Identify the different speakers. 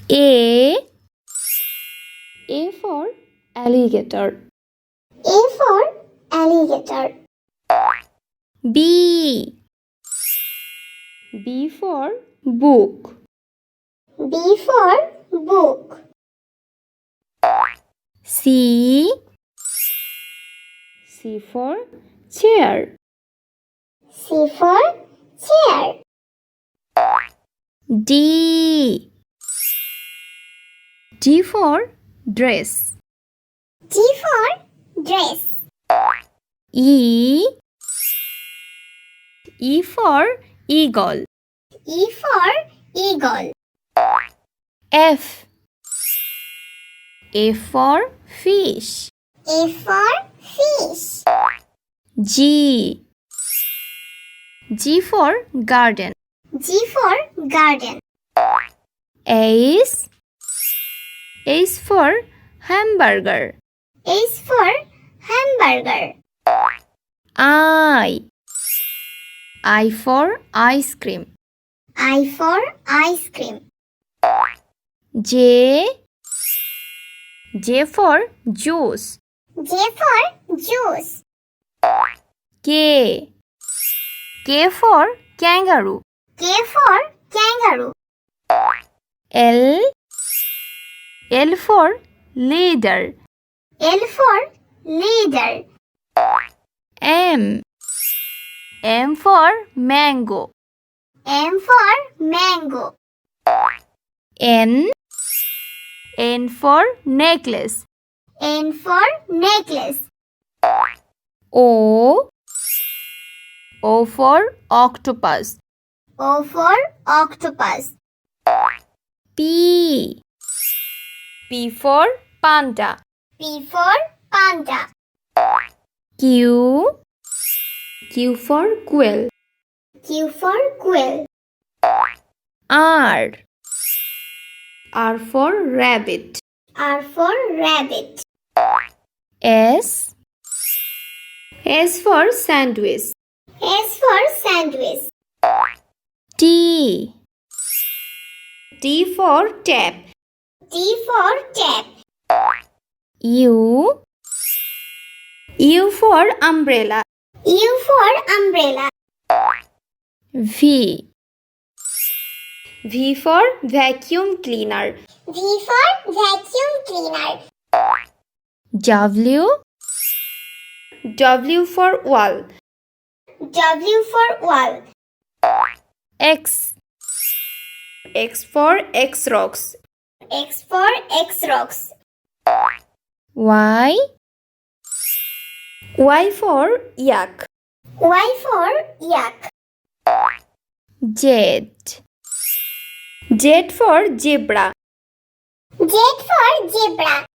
Speaker 1: A for alligator.
Speaker 2: A for alligator.
Speaker 1: B for book.
Speaker 2: B for book.
Speaker 1: C for chair.
Speaker 2: C for chair.
Speaker 1: D for dress.
Speaker 2: D for dress.
Speaker 1: E for eagle.
Speaker 2: E for eagle.
Speaker 1: F for fish.
Speaker 2: A for fish.
Speaker 1: G for garden.
Speaker 2: G for garden.
Speaker 1: H for hamburger.
Speaker 2: H for hamburger.
Speaker 1: I for ice cream.
Speaker 2: I for ice cream.
Speaker 1: J for juice.
Speaker 2: J for juice.
Speaker 1: K for kangaroo.
Speaker 2: K for kangaroo.
Speaker 1: L for leader.
Speaker 2: L for leader.
Speaker 1: M for mango.
Speaker 2: M for mango.
Speaker 1: N for necklace.
Speaker 2: N for necklace.
Speaker 1: O for octopus.
Speaker 2: O for octopus.
Speaker 1: P for panda.
Speaker 2: P for panda.
Speaker 1: Q for quail.
Speaker 2: Q for quail.
Speaker 1: R for rabbit.
Speaker 2: R for rabbit.
Speaker 1: S for sandwich.
Speaker 2: S for sandwich.
Speaker 1: T for tap.
Speaker 2: T for tap.
Speaker 1: U for umbrella.
Speaker 2: U for umbrella.
Speaker 1: V for vacuum cleaner.
Speaker 2: V for vacuum cleaner.
Speaker 1: W for wall.
Speaker 2: W for wall.
Speaker 1: X for X-Rocks.
Speaker 2: X for X-Rocks.
Speaker 1: Y for yak.
Speaker 2: Y for yak.
Speaker 1: Z for zebra.
Speaker 2: Z for zebra.